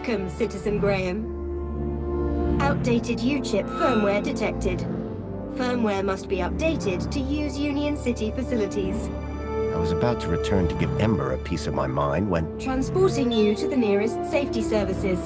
Welcome, Citizen Graham. Outdated U-chip firmware detected. Firmware must be updated to use Union City facilities. I was about to return to give Ember a piece of my mind when... Transporting you to the nearest safety services.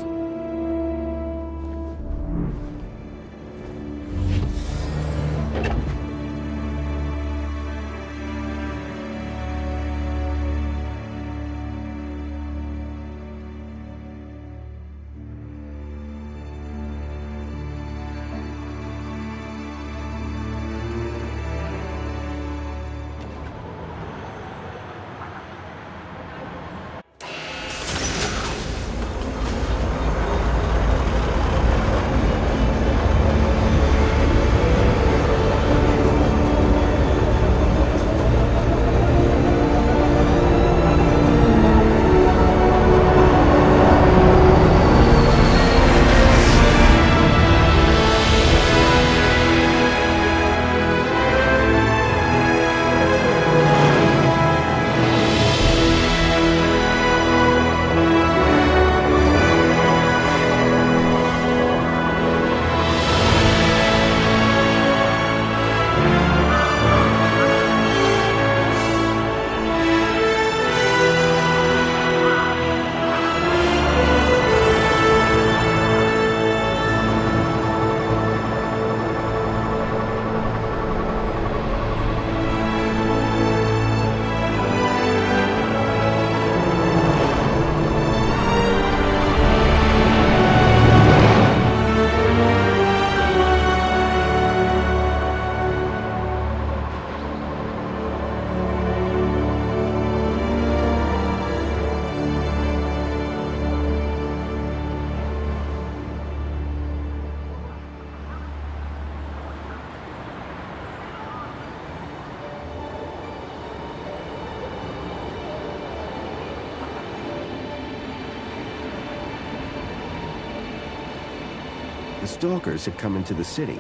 The Stalkers had come into the city.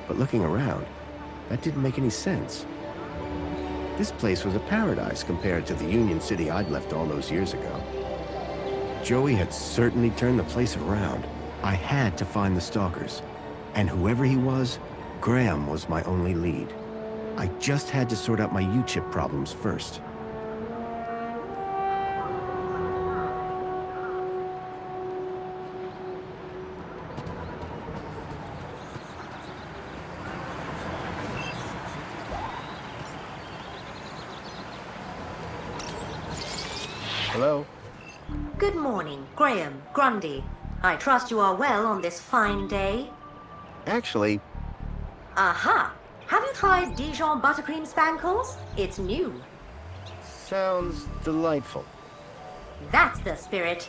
But looking around, that didn't make any sense. This place was a paradise compared to the Union City I'd left all those years ago. Joey had certainly turned the place around. I had to find the Stalkers. And whoever he was, Graham was my only lead. I just had to sort out my U-chip problems first. Hello? Good morning, Graham, Grundy. I trust you are well on this fine day. Actually, Aha! Have you tried Dijon buttercream spankles? It's new. sounds delightful. That's the spirit.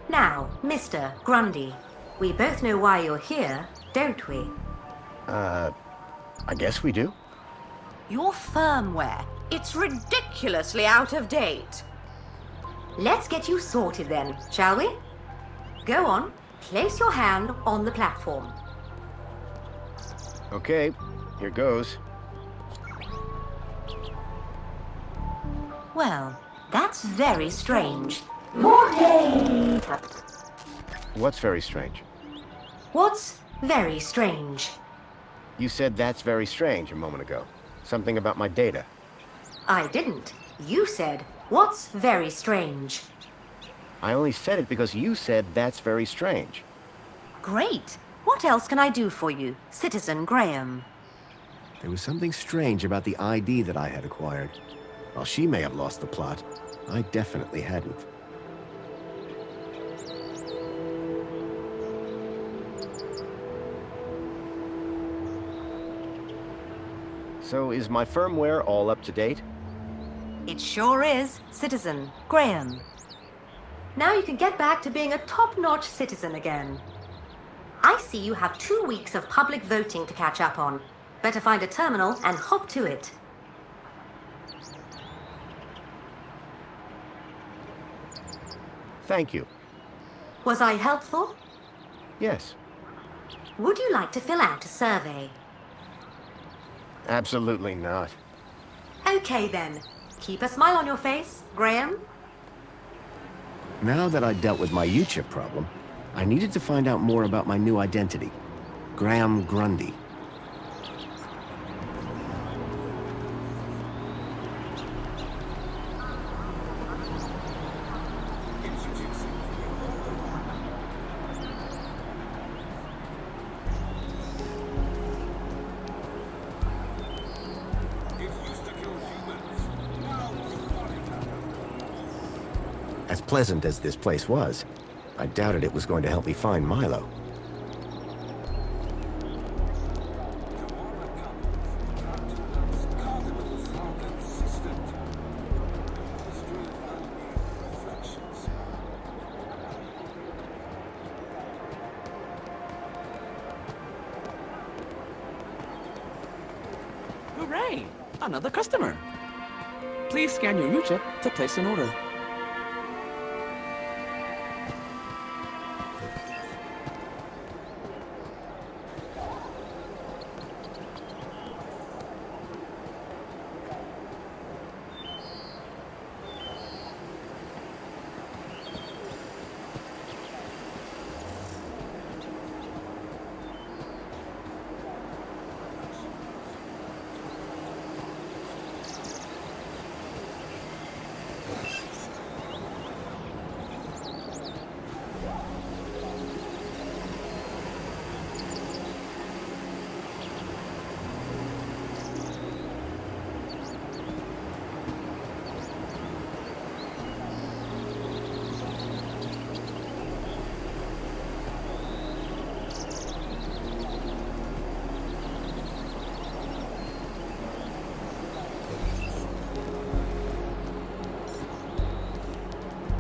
Now, Mr. Grundy, we both know why you're here, don't we? I guess we do. Your firmware. It's ridiculously out of date. Let's get you sorted then, shall we? Go on, place your hand on the platform. Okay, here goes. Well, that's very strange. What's very strange? What's very strange? You said that's very strange a moment ago. Something about my data. I didn't. You said, what's very strange? I only said it because you said that's very strange. Great. What else can I do for you, Citizen Graham? There was something strange about the ID that I had acquired. While she may have lost the plot, I definitely hadn't. So is my firmware all up to date? It sure is, Citizen Graham. Now you can get back to being a top-notch citizen again. I see you have 2 weeks of public voting to catch up on. Better find a terminal and hop to it. Thank you. Was I helpful? Yes, Would you like to fill out a survey? absolutely not. Okay then. Keep a smile on your face, Graham. Now that I'd dealt with my U-chip problem, I needed to find out more about my new identity, Graham Grundy. As pleasant as this place was, I doubted it was going to help me find Milo. Hooray! Another customer! Please scan your U-chip to place an order.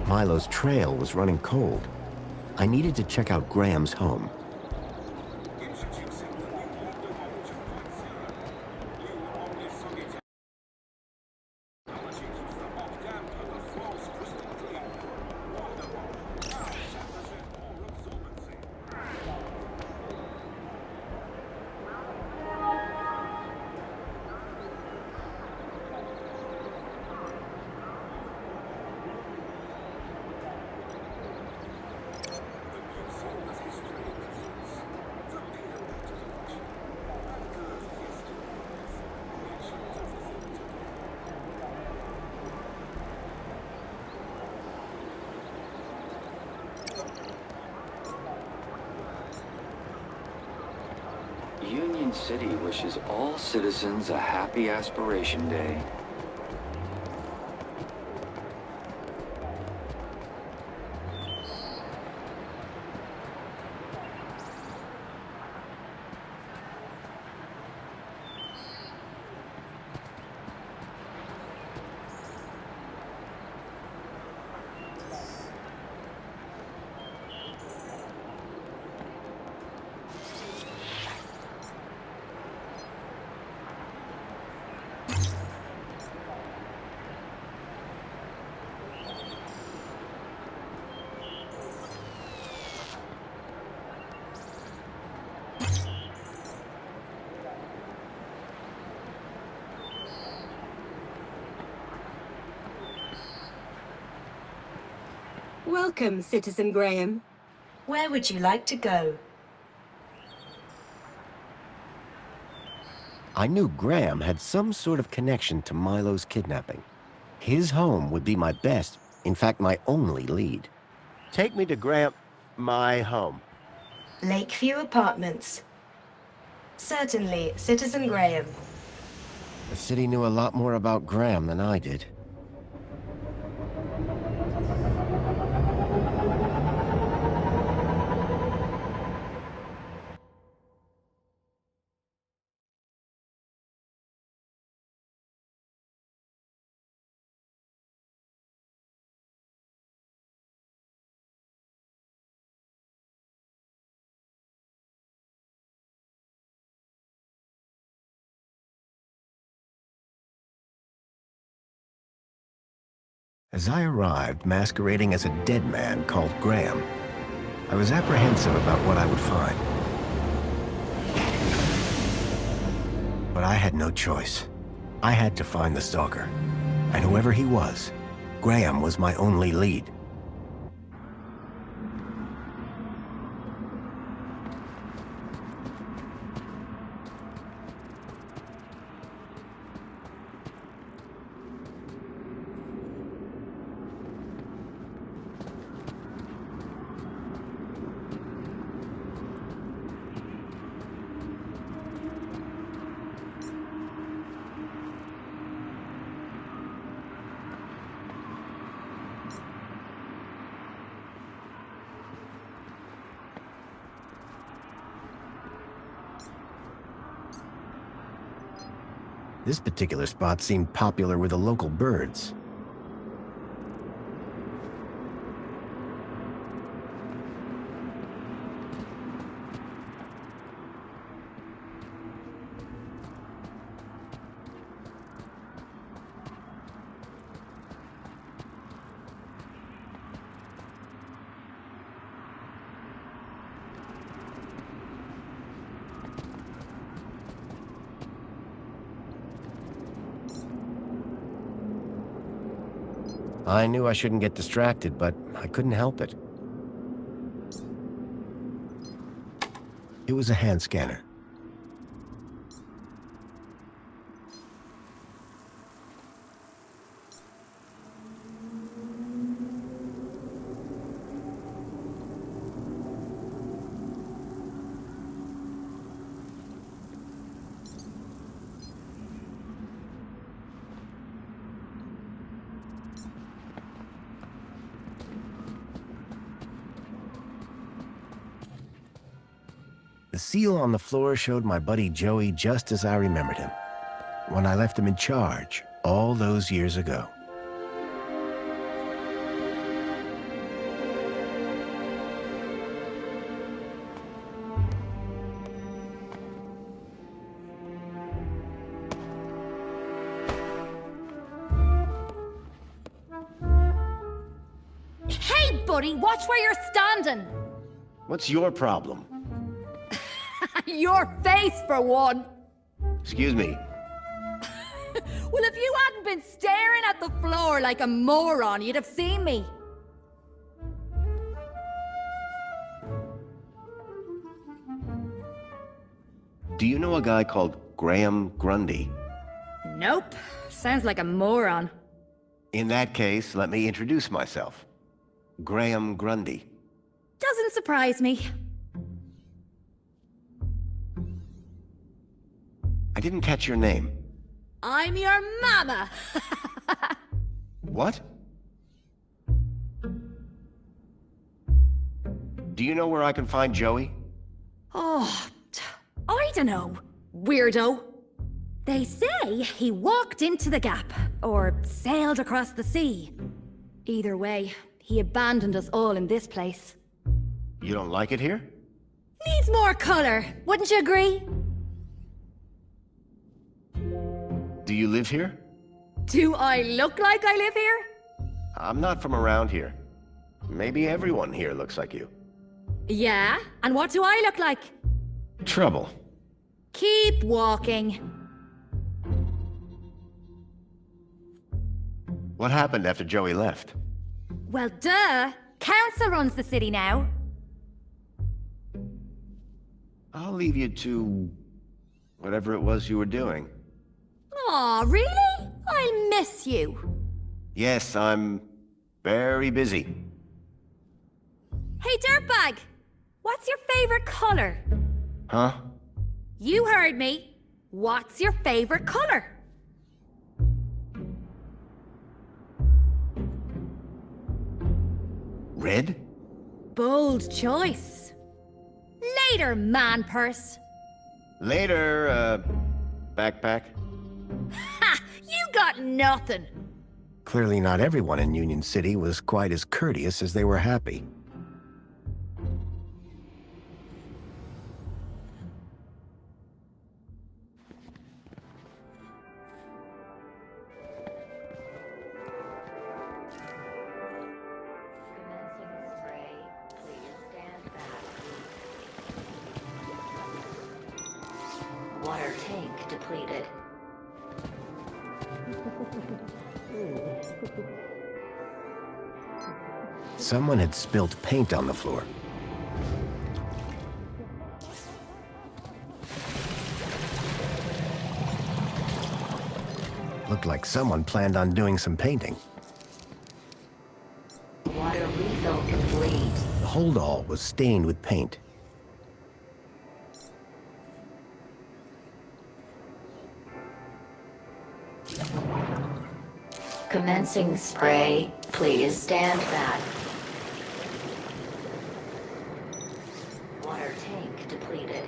Milo's trail was running cold. I needed to check out Graham's home. Union City wishes all citizens a happy Aspiration Day. Welcome, Citizen Graham. Where would you like to go? I knew Graham had some sort of connection to Milo's kidnapping. His home would be my best, in fact, my only lead. Take me to my home. Lakeview Apartments. Certainly, Citizen Graham. The city knew a lot more about Graham than I did. As I arrived, masquerading as a dead man called Graham, I was apprehensive about what I would find. But I had no choice. I had to find the stalker. And whoever he was, Graham was my only lead. This particular spot seemed popular with the local birds. I knew I shouldn't get distracted, but I couldn't help it. It was a hand scanner. The seal on the floor showed my buddy Joey just as I remembered him, when I left him in charge all those years ago. Hey, buddy, watch where you're standing! What's your problem? Your face, for one! Excuse me. Well, if you hadn't been staring at the floor like a moron, you'd have seen me. Do you know a guy called Graham Grundy? Nope. Sounds like a moron. In that case, let me introduce myself. Graham Grundy. Doesn't surprise me. I didn't catch your name. I'm your mama! What? Do you know where I can find Joey? Oh, I dunno, weirdo. They say he walked into the gap, or sailed across the sea. Either way, he abandoned us all in this place. You don't like it here? Needs more color, wouldn't you agree? Do you live here? Do I look like I live here? I'm not from around here. Maybe everyone here looks like you. Yeah, and what do I look like? Trouble. Keep walking. What happened after Joey left? Well, duh. Council runs the city now. I'll leave you to whatever it was you were doing. Aw, really? I'll miss you. Yes, I'm very busy. Hey, dirtbag! What's your favorite color? Huh? You heard me. What's your favorite color? Red? Bold choice. Later, man purse. Later, backpack. Ha! You got nothing. Clearly not everyone in Union City was quite as courteous as they were happy. Water tank depleted. Someone had spilt paint on the floor. Looked like someone planned on doing some painting. Water refill complete. The holdall was stained with paint. Commencing spray. Please stand back. Water tank depleted.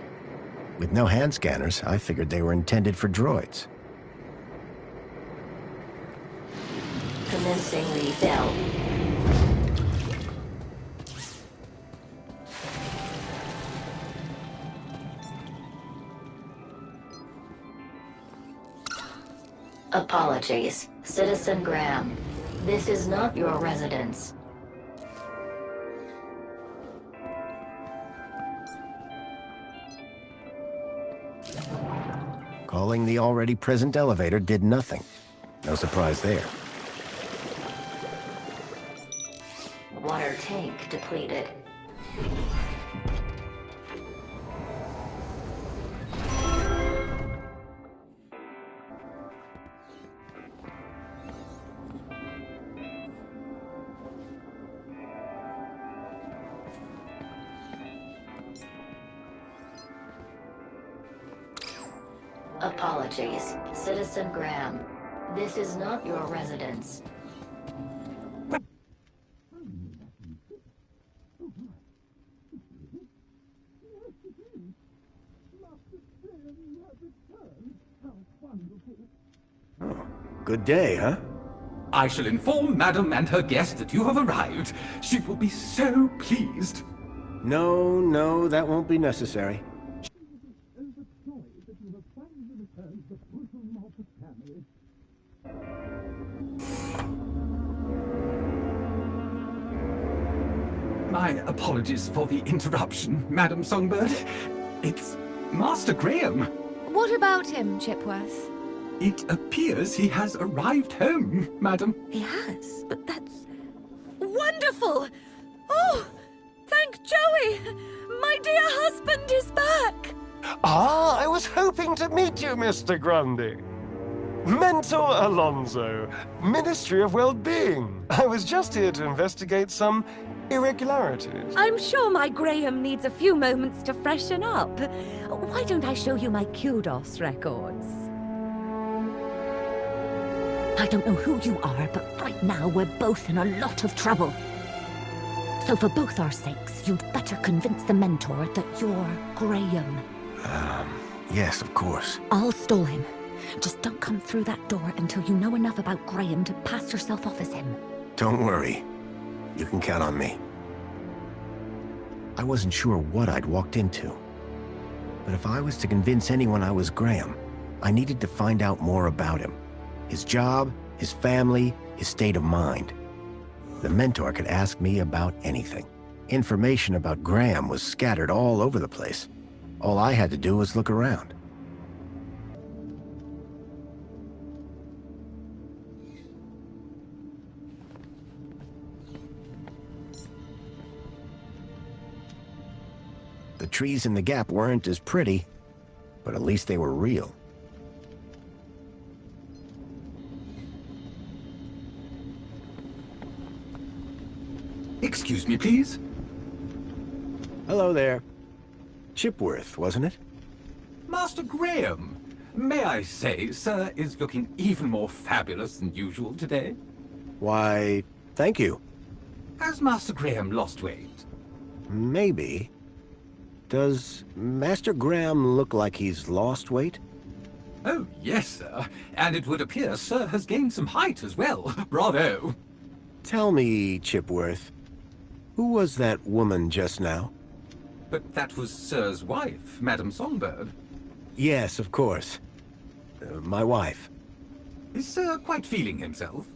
With no hand scanners, I figured they were intended for droids. convincingly failed. Apologies, Citizen Graham. This is not your residence. Calling the already present elevator did nothing. No surprise there. Water tank depleted. Apologies, Citizen Graham. This is not your residence. Oh, good day, huh? I shall inform Madam and her guest that you have arrived. She will be so pleased. No, that won't be necessary. My apologies for the interruption, Madam Songbird. It's Master Graham. What about him, Chipworth? It appears he has arrived home, Madam. He has, but that's wonderful! Oh, thank Joey! My dear husband is back! Ah, I was hoping to meet you, Mr. Grundy. Mentor Alonso, Ministry of Well-Being. I was just here to investigate some irregularities. I'm sure my Graham needs a few moments to freshen up. Why don't I show you my kudos records? I don't know who you are, but right now we're both in a lot of trouble. So for both our sakes, you'd better convince the Mentor that you're Graham. Yes, of course. I'll stall him. Just don't come through that door until you know enough about Graham to pass yourself off as him. Don't worry. You can count on me. I wasn't sure what I'd walked into. But if I was to convince anyone I was Graham, I needed to find out more about him. His job, his family, his state of mind. The Mentor could ask me about anything. Information about Graham was scattered all over the place. All I had to do was look around. The trees in the gap weren't as pretty, but at least they were real. Excuse me, please. Hello there. Chipworth, wasn't it? Master Graham. May I say, sir is looking even more fabulous than usual today. Why, thank you. Has Master Graham lost weight? Maybe. Does Master Graham look like he's lost weight? Oh, yes, sir. And it would appear sir has gained some height as well. Bravo. Tell me, Chipworth, who was that woman just now? But that was sir's wife, Madam Songbird. Yes, of course. My wife. Is sir quite feeling himself?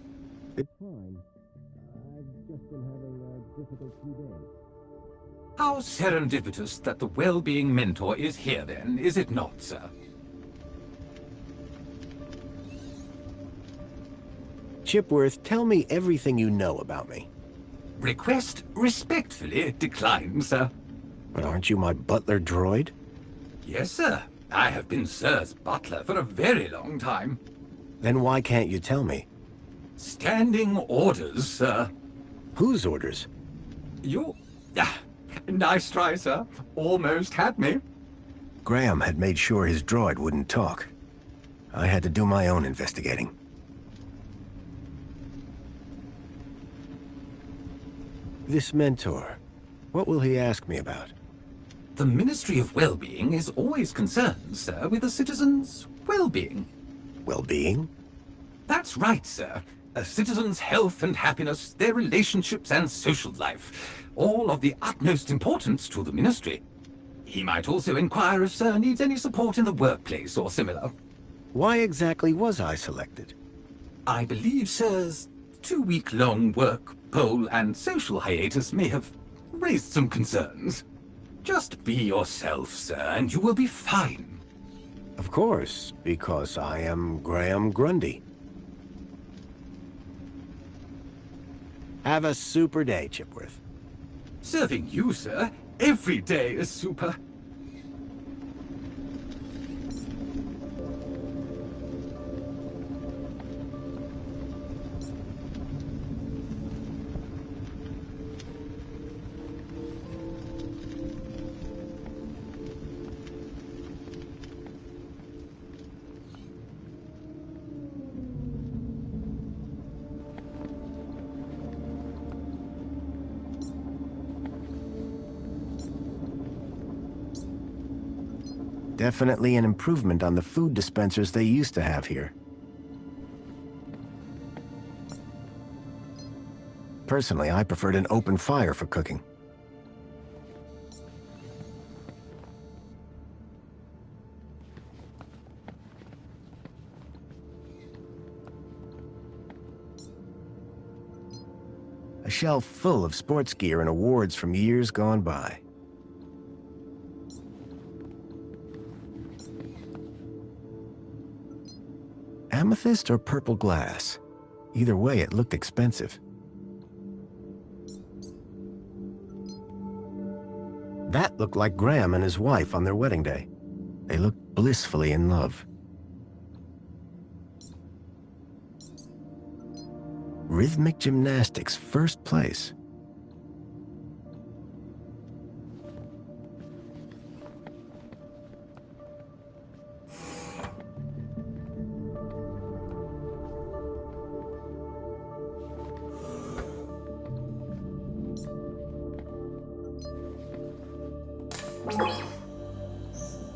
It's fine. I've just been having a difficult few days. How serendipitous that the well-being Mentor is here then, is it not, sir? Chipworth, tell me everything you know about me. Request respectfully declined, sir. But aren't you my butler droid? Yes, sir. I have been sir's butler for a very long time. Then why can't you tell me? Standing orders, sir. Whose orders? Your... nice try, sir. Almost had me. Graham had made sure his droid wouldn't talk. I had to do my own investigating. This Mentor, what will he ask me about? The Ministry of Well-Being is always concerned, sir, with a citizen's well-being. Well-being? That's right, sir. A citizen's health and happiness, their relationships and social life, all of the utmost importance to the Ministry. He might also inquire if Sir needs any support in the workplace or similar. Why exactly was I selected? I believe Sir's 2-week-long work, poll, and social hiatus may have raised some concerns. Just be yourself, sir, and you will be fine. Of course, because I am Graham Grundy. Have a super day, Chipworth. Serving you, sir, every day is super. Definitely an improvement on the food dispensers they used to have here. Personally, I preferred an open fire for cooking. A shelf full of sports gear and awards from years gone by. Amethyst or purple glass? Either way, it looked expensive. That looked like Graham and his wife on their wedding day. They looked blissfully in love. Rhythmic gymnastics, first place.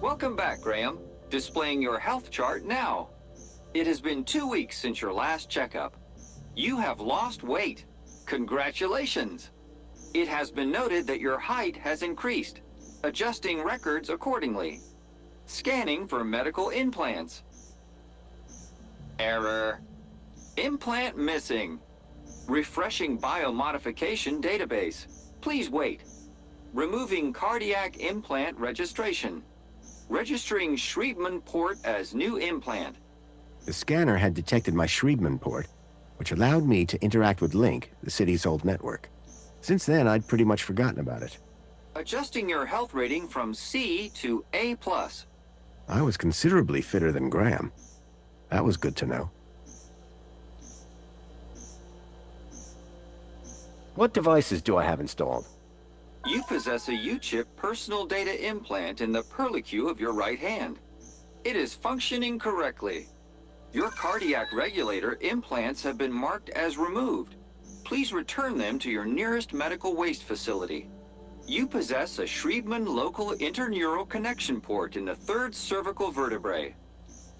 Welcome back, Graham. Displaying your health chart now. It has been 2 weeks since your last checkup. You have lost weight. Congratulations. It has been noted that your height has increased, adjusting records accordingly. Scanning for medical implants. Error. Implant missing. Refreshing biomodification database. Please wait. Removing cardiac implant registration. Registering Schriebman port as new implant. The scanner had detected my Schriebman port, which allowed me to interact with Link, the city's old network. Since then, I'd pretty much forgotten about it. Adjusting your health rating from C to A+. I was considerably fitter than Graham. That was good to know. What devices do I have installed? You possess a U-chip personal data implant in the perlicue of your right hand. It is functioning correctly. Your cardiac regulator implants have been marked as removed. Please return them to your nearest medical waste facility. You possess a Schriebman local interneural connection port in the 3rd cervical vertebrae.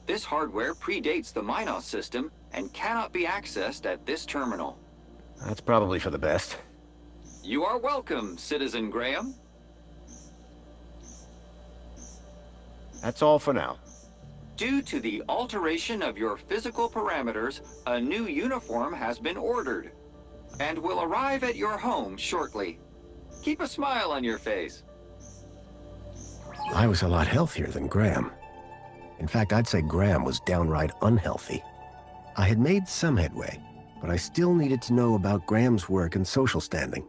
This hardware predates the Minos system and cannot be accessed at this terminal. That's probably for the best. You are welcome, Citizen Graham. That's all for now. Due to the alteration of your physical parameters, a new uniform has been ordered and will arrive at your home shortly. Keep a smile on your face. I was a lot healthier than Graham. In fact, I'd say Graham was downright unhealthy. I had made some headway, but I still needed to know about Graham's work and social standing.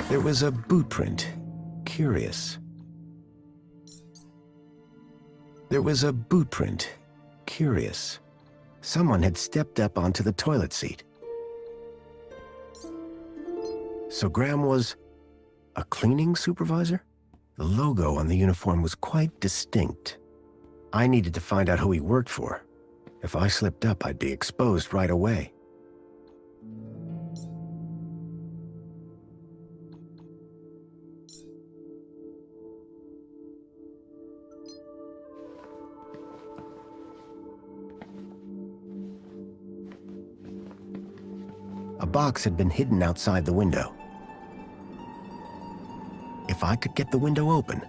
There was a boot print. Curious. There was a boot print. Curious. Someone had stepped up onto the toilet seat. So Graham was a cleaning supervisor? The logo on the uniform was quite distinct. I needed to find out who he worked for. If I slipped up, I'd be exposed right away. A box had been hidden outside the window. If I could get the window open,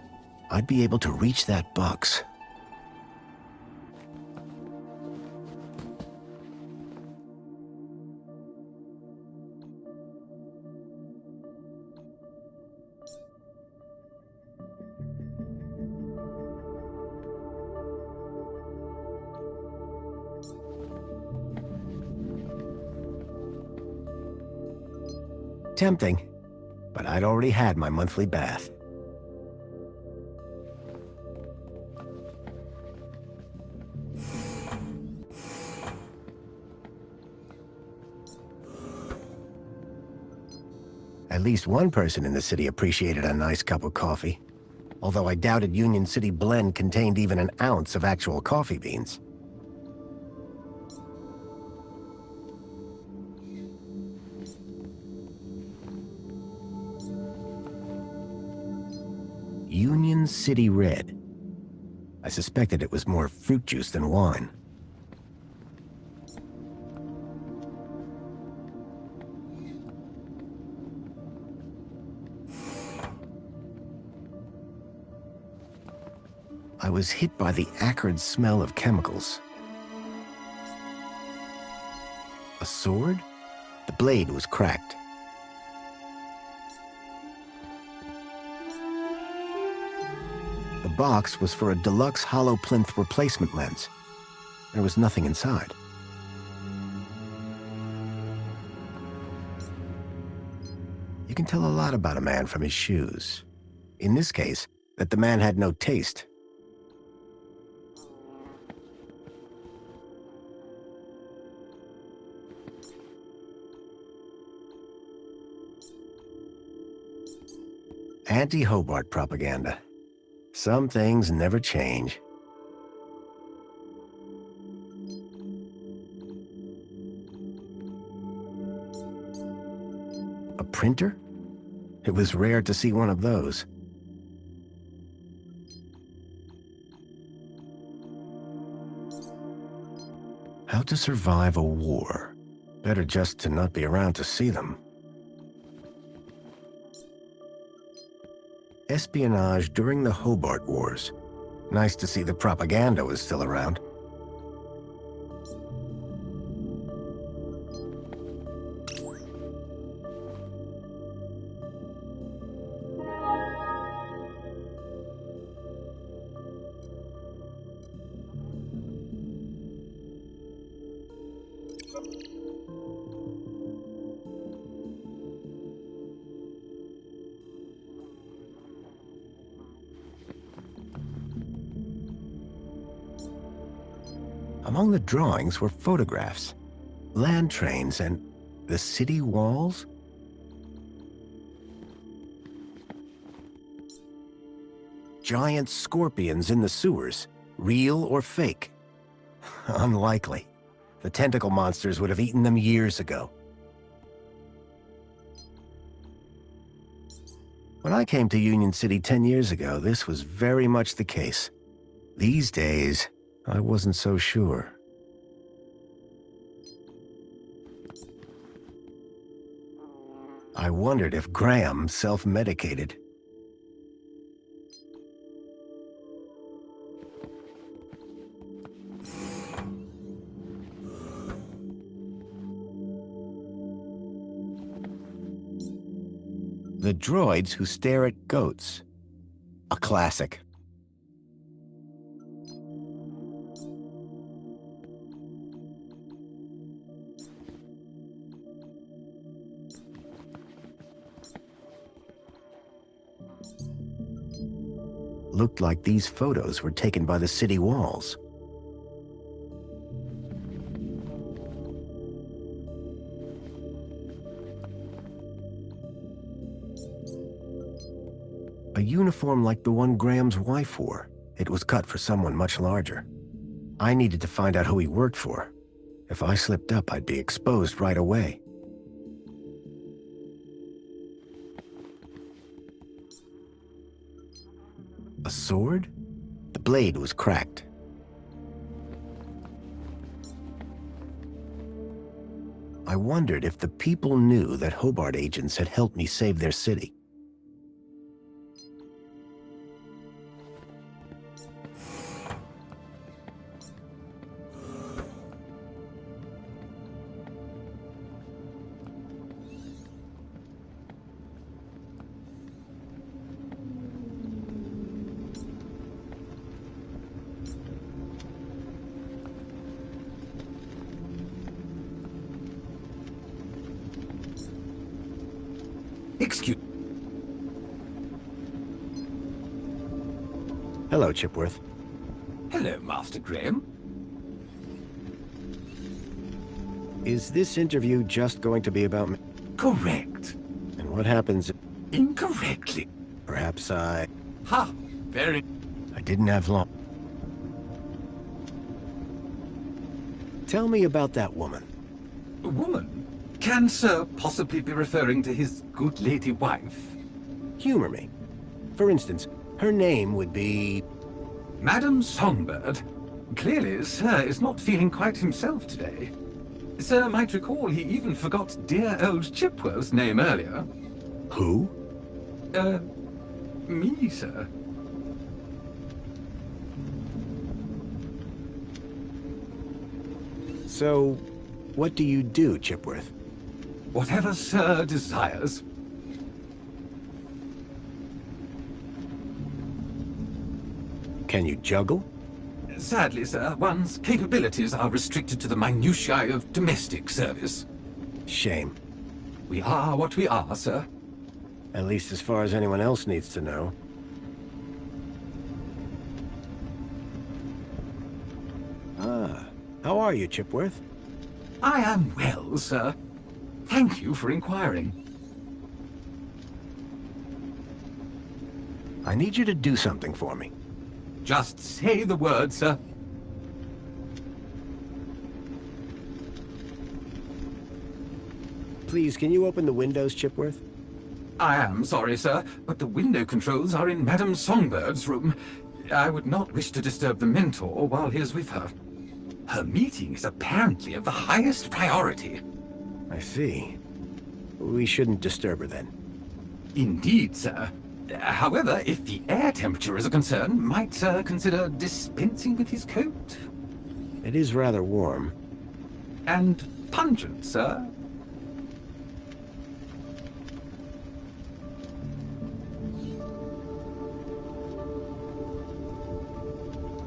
I'd be able to reach that box. Tempting, but I'd already had my monthly bath. At least one person in the city appreciated a nice cup of coffee, although I doubted Union City Blend contained even an ounce of actual coffee beans. Union City Red. I suspected it was more fruit juice than wine. I was hit by the acrid smell of chemicals. A sword? The blade was cracked. The box was for a deluxe hollow plinth replacement lens. There was nothing inside. You can tell a lot about a man from his shoes. In this case, that the man had no taste. Anti-Hobart propaganda. Some things never change. A printer? It was rare to see one of those. How to survive a war. Better just to not be around to see them. Espionage during the Hobart Wars. Nice to see the propaganda was still around. Among the drawings were photographs, land trains, and the city walls? Giant scorpions in the sewers, real or fake? Unlikely. The tentacle monsters would have eaten them years ago. When I came to Union City 10 years ago, this was very much the case. These days, I wasn't so sure. I wondered if Graham self-medicated. The droids who stare at goats. A classic. Looked like these photos were taken by the city walls. A uniform like the one Graham's wife wore. It was cut for someone much larger. I needed to find out who he worked for. If I slipped up, I'd be exposed right away. A sword? The blade was cracked. I wondered if the people knew that Hobart agents had helped me save their city. Excuse... Hello, Chipworth. Hello, Master Graham. Is this interview just going to be about me? Correct. And what happens? Incorrectly. Perhaps I Very... I didn't have long. Tell me about that woman. A woman? Can Sir possibly be referring to his good lady wife? Humor me. For instance, her name would be... Madame Songbird. Clearly, Sir is not feeling quite himself today. Sir might recall he even forgot dear old Chipworth's name earlier. Who? Me, sir. So, what do you do, Chipworth? Whatever Sir desires. Can you juggle? Sadly, sir, one's capabilities are restricted to the minutiae of domestic service. Shame. We are what we are, sir. At least as far as anyone else needs to know. Ah, how are you, Chipworth? I am well, sir. Thank you for inquiring. I need you to do something for me. Just say the word, sir. Please, can you open the windows, Chipworth? I am sorry, sir, but the window controls are in Madame Songbird's room. I would not wish to disturb the Mentor while he is with her. Her meeting is apparently of the highest priority. I see. We shouldn't disturb her then. Indeed, sir. However, if the air temperature is a concern, might Sir consider dispensing with his coat? It is rather warm. And pungent, sir.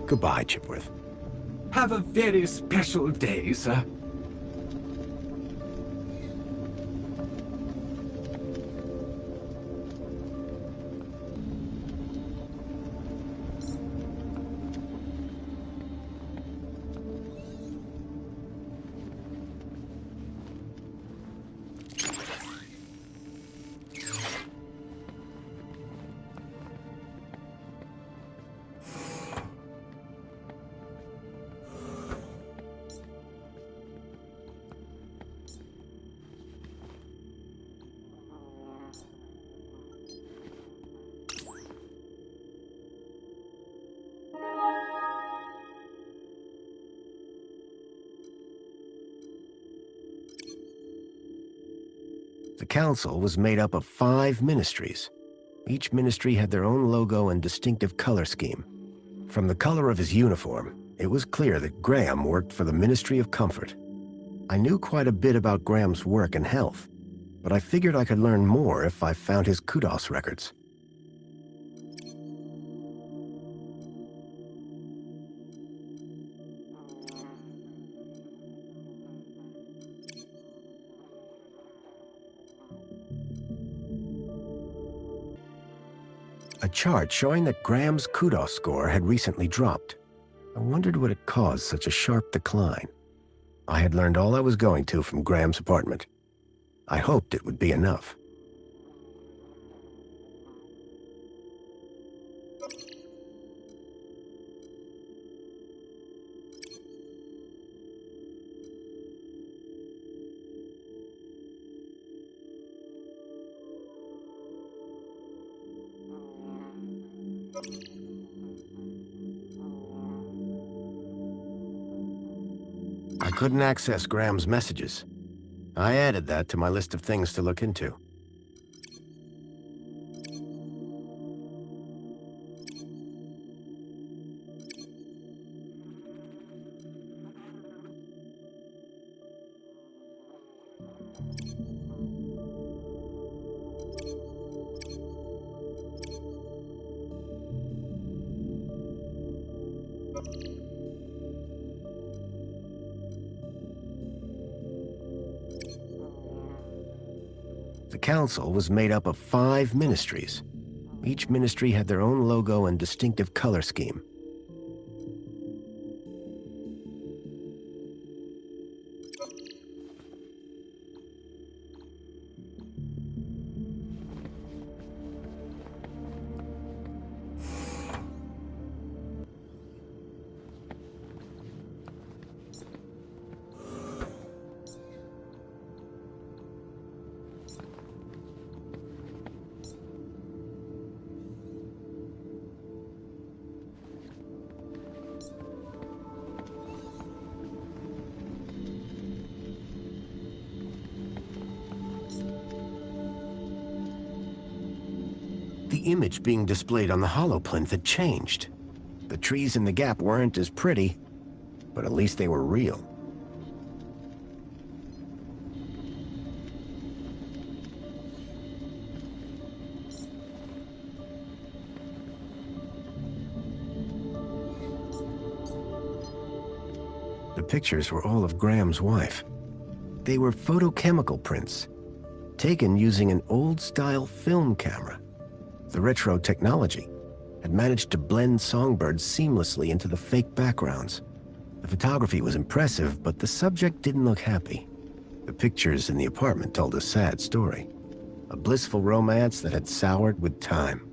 Goodbye, Chipworth. Have a very special day, sir. The council was made up of 5 ministries. Each ministry had their own logo and distinctive color scheme. From the color of his uniform, it was clear that Graham worked for the Ministry of Comfort. I knew quite a bit about Graham's work and health, but I figured I could learn more if I found his kudos records. A chart showing that Graham's kudos score had recently dropped. I wondered what had caused such a sharp decline. I had learned all I was going to from Graham's apartment. I hoped it would be enough. I couldn't access Graham's messages. I added that to my list of things to look into. The council was made up of 5 ministries. Each ministry had their own logo and distinctive color scheme. The image being displayed on the holoplinth had changed. The trees in the gap weren't as pretty, but at least they were real. The pictures were all of Graham's wife. They were photochemical prints, taken using an old-style film camera. The retro technology had managed to blend songbirds seamlessly into the fake backgrounds. The photography was impressive, but the subject didn't look happy. The pictures in the apartment told a sad story. A blissful romance that had soured with time.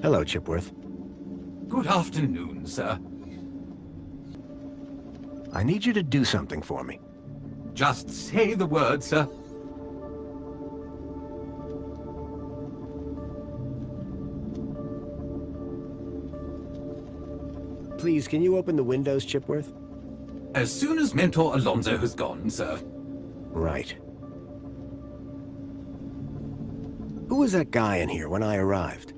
Hello, Chipworth. Good afternoon, sir. I need you to do something for me. Just say the word, sir. Please, can you open the windows, Chipworth? As soon as Mentor Alonso has gone, sir. Right. Who was that guy in here when I arrived?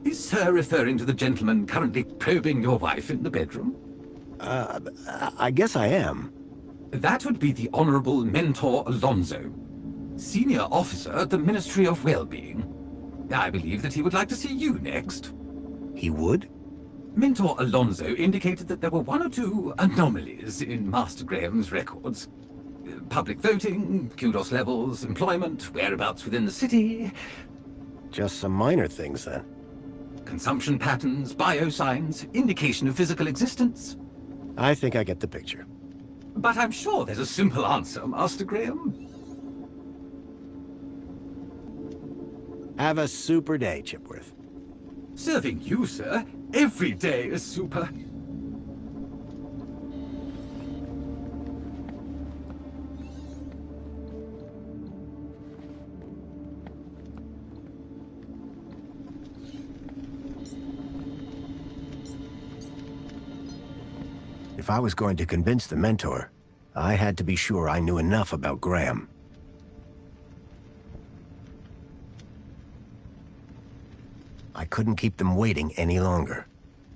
Is Sir referring to the gentleman currently probing your wife in the bedroom? I guess I am. That would be the Honorable Mentor Alonso, Senior Officer at the Ministry of Well-Being. I believe that he would like to see you next. He would? Mentor Alonso indicated that there were 1 or 2 anomalies in Master Graham's records. Public voting, kudos levels, employment, whereabouts within the city. Just some minor things, then. Consumption patterns, biosigns, indication of physical existence. I think I get the picture. But I'm sure there's a simple answer, Master Graham. Have a super day, Chipworth. Serving you, sir. Every day is super. If I was going to convince the Mentor, I had to be sure I knew enough about Graham. I couldn't keep them waiting any longer.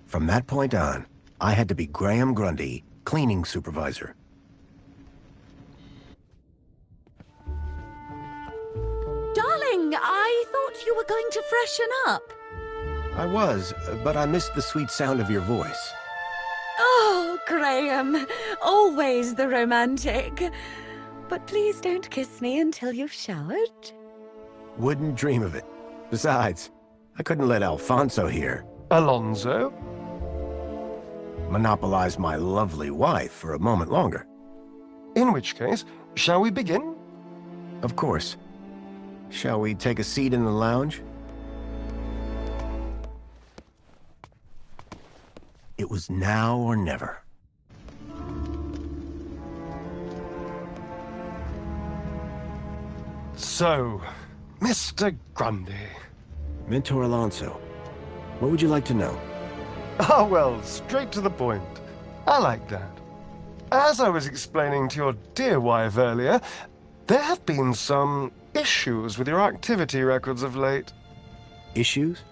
From that point on, I had to be Graham Grundy, cleaning supervisor. Darling, I thought you were going to freshen up. I was, but I missed the sweet sound of your voice. Oh, Graham, always the romantic. But please don't kiss me until you've showered. Wouldn't dream of it. Besides, I couldn't let Alfonso here Alonso? monopolize my lovely wife for a moment longer. In which case, shall we begin? Of course. Shall we take a seat in the lounge? It was now or never. So, Mr. Grundy. Mentor Alonso, what would you like to know? Ah, well, straight to the point. I like that. As I was explaining to your dear wife earlier, there have been some issues with your activity records of late. Issues?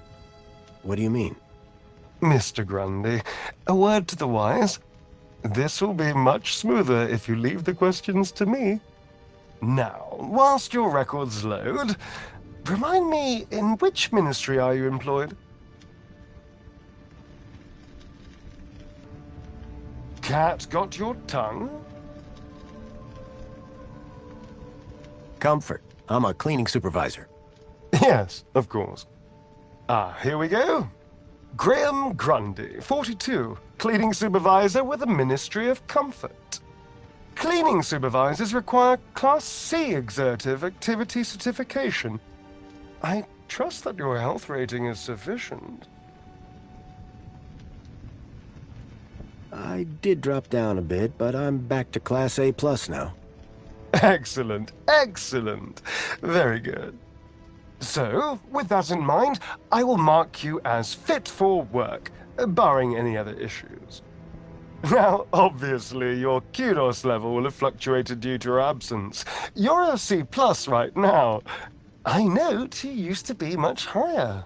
What do you mean? Mr. Grundy, a word to the wise. This will be much smoother if you leave the questions to me. Now, whilst your records load, remind me, in which ministry are you employed? Cat got your tongue? Comfort. I'm a cleaning supervisor. Yes, of course. Ah, here we go. Graham Grundy, 42, cleaning supervisor with the Ministry of Comfort. Cleaning supervisors require Class C exertive activity certification. I trust that your health rating is sufficient. I did drop down a bit, but I'm back to Class A+ now. Excellent, excellent. Very good. So, with that in mind, I will mark you as fit for work, barring any other issues. Now, obviously, your kudos level will have fluctuated due to your absence. You're a C+ right now. I note you used to be much higher.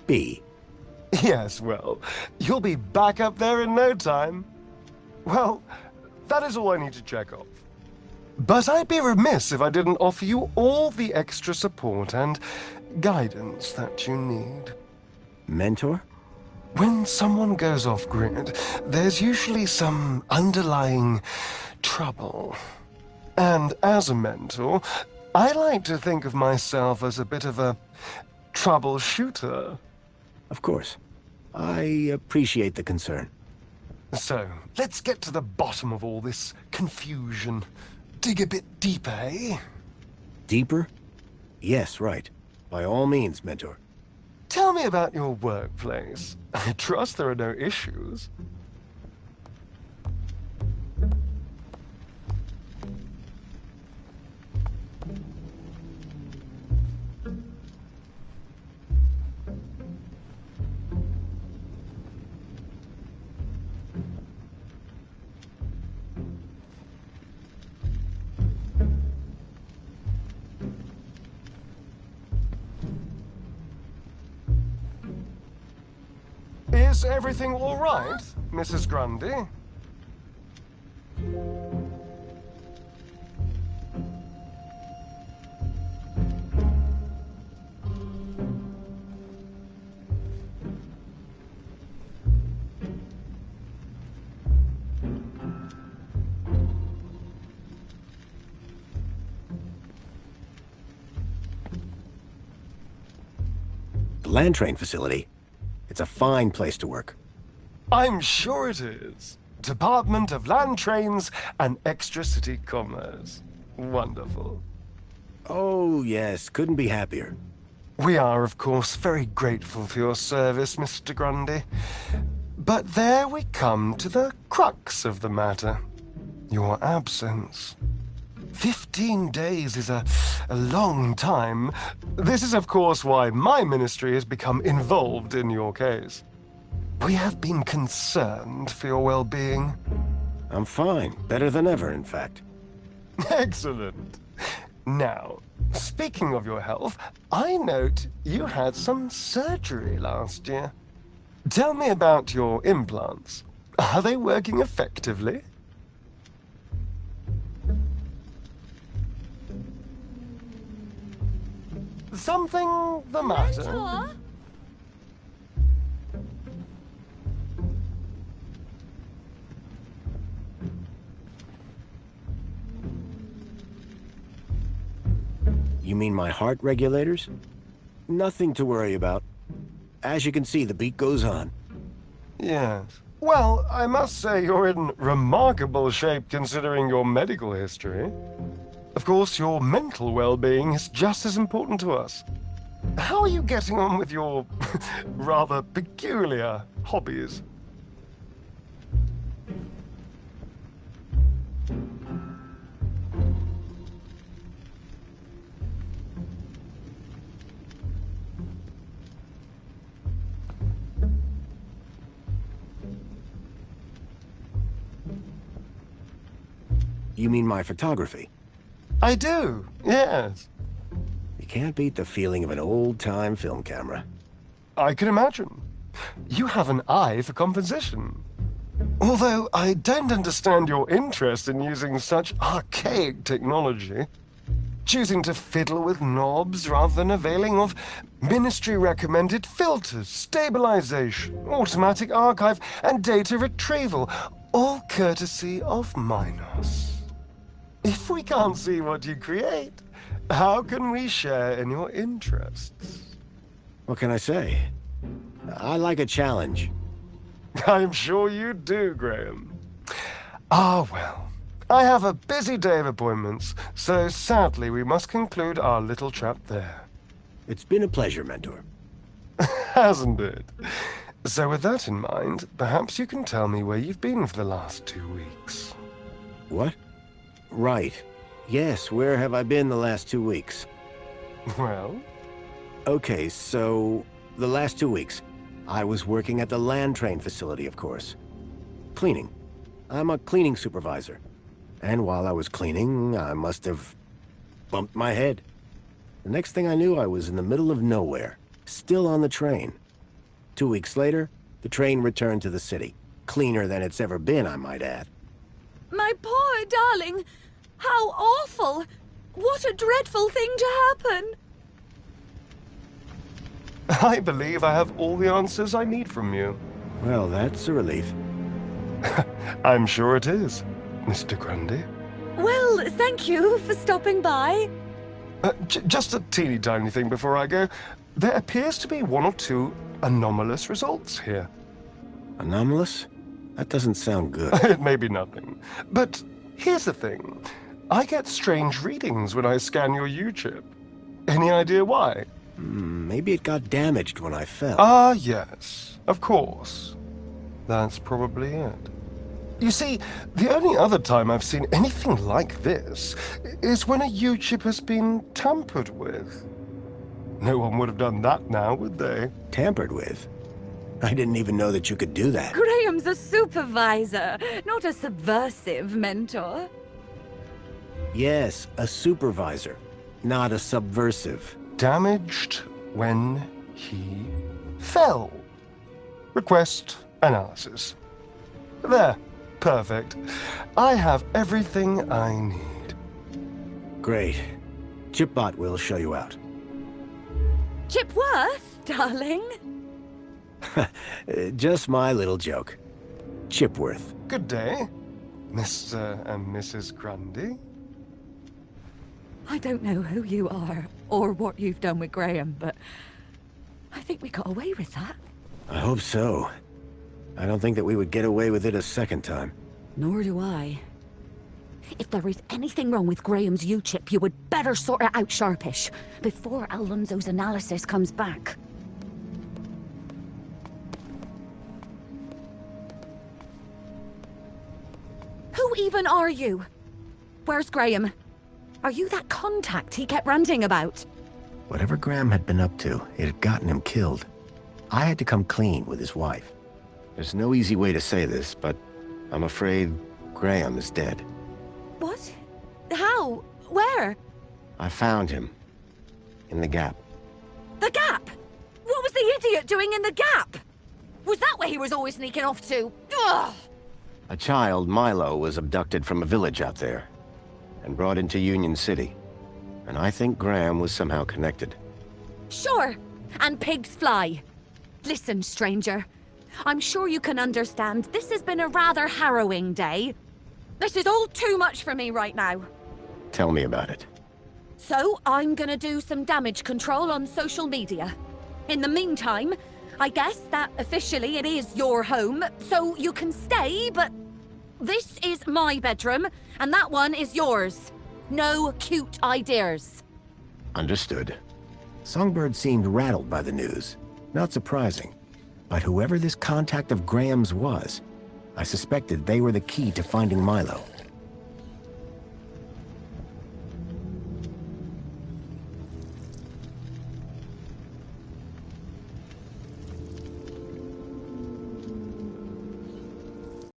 B. Yes, well, you'll be back up there in no time. Well, that is all I need to check off. But I'd be remiss if I didn't offer you all the extra support and guidance that you need. Mentor? When someone goes off-grid, there's usually some underlying trouble. And as a mentor, I like to think of myself as a bit of a troubleshooter. Of course. I appreciate the concern. So, let's get to the bottom of all this confusion. Dig a bit deeper, eh? Deeper? Yes, right. By all means, Mentor. Tell me about your workplace. I trust there are no issues. Is everything all right, Mrs. Grundy? The land train facility. It's a fine place to work. I'm sure it is. Department of Land Trains and Extra-City Commerce. Wonderful. Oh, yes. Couldn't be happier. We are, of course, very grateful for your service, Mr. Grundy. But there we come to the crux of the matter. Your absence. 15 days is a long time. This is, of course, why my ministry has become involved in your case. We have been concerned for your well-being. I'm fine. Better than ever, in fact. Excellent. Now, speaking of your health, I note you had some surgery last year. Tell me about your implants. Are they working effectively? Something the matter? Mentor? You mean my heart regulators? Nothing to worry about. As you can see, the beat goes on. Yes. Well, I must say you're in remarkable shape considering your medical history. Of course, your mental well-being is just as important to us. How are you getting on with your rather peculiar hobbies? You mean my photography? I do, yes. You can't beat the feeling of an old-time film camera. I can imagine. You have an eye for composition. Although I don't understand your interest in using such archaic technology. Choosing to fiddle with knobs rather than availing of ministry-recommended filters, stabilization, automatic archive, and data retrieval, all courtesy of Minos. If we can't see what you create, how can we share in your interests? What can I say? I like a challenge. I'm sure you do, Graham. Ah, well. I have a busy day of appointments, so sadly we must conclude our little chat there. It's been a pleasure, Mentor. Hasn't it? So with that in mind, perhaps you can tell me where you've been for the last 2 weeks. What? Right. Yes, where have I been the last 2 weeks? Well? Okay, so the last 2 weeks, I was working at the land train facility, of course. Cleaning. I'm a cleaning supervisor. And while I was cleaning, I must have bumped my head. The next thing I knew, I was in the middle of nowhere, still on the train. 2 weeks later, the train returned to the city. Cleaner than it's ever been, I might add. My poor darling! How awful! What a dreadful thing to happen! I believe I have all the answers I need from you. Well, that's a relief. I'm sure it is, Mr. Grundy. Well, thank you for stopping by. Just a teeny tiny thing before I go. There appears to be 1 or 2 anomalous results here. Anomalous? That doesn't sound good. It may be nothing. But here's the thing. I get strange readings when I scan your U-chip. Any idea why? Maybe it got damaged when I fell. Ah, yes. Of course. That's probably it. You see, the only other time I've seen anything like this is when a U-chip has been tampered with. No one would have done that now, would they? Tampered with? I didn't even know that you could do that. Graham's a supervisor, not a subversive mentor. Yes, a supervisor, not a subversive. Damaged when he fell. Request analysis. There. Perfect. I have everything I need. Great. Chipbot will show you out. Chipworth, darling? Just my little joke. Chipworth. Good day, Mr. and Mrs. Grundy. I don't know who you are, or what you've done with Graham, but I think we got away with that. I hope so. I don't think that we would get away with it a second time. Nor do I. If there is anything wrong with Graham's U-chip, you would better sort it out sharpish, before Alonso's analysis comes back. Who even are you? Where's Graham? Are you that contact he kept ranting about? Whatever Graham had been up to, it had gotten him killed. I had to come clean with his wife. There's no easy way to say this, but I'm afraid Graham is dead. What? How? Where? I found him. In the Gap. The Gap? What was the idiot doing in the Gap? Was that where he was always sneaking off to? Ugh! A child, Milo, was abducted from a village out there and brought into Union City. And I think Graham was somehow connected. Sure, and pigs fly. Listen, stranger. I'm sure you can understand this has been a rather harrowing day. This is all too much for me right now. Tell me about it. So, I'm gonna do some damage control on social media. In the meantime, I guess that officially it is your home, so you can stay, but this is my bedroom, and that one is yours. No cute ideas. Understood. Songbird seemed rattled by the news. Not surprising. But whoever this contact of Graham's was, I suspected they were the key to finding Milo.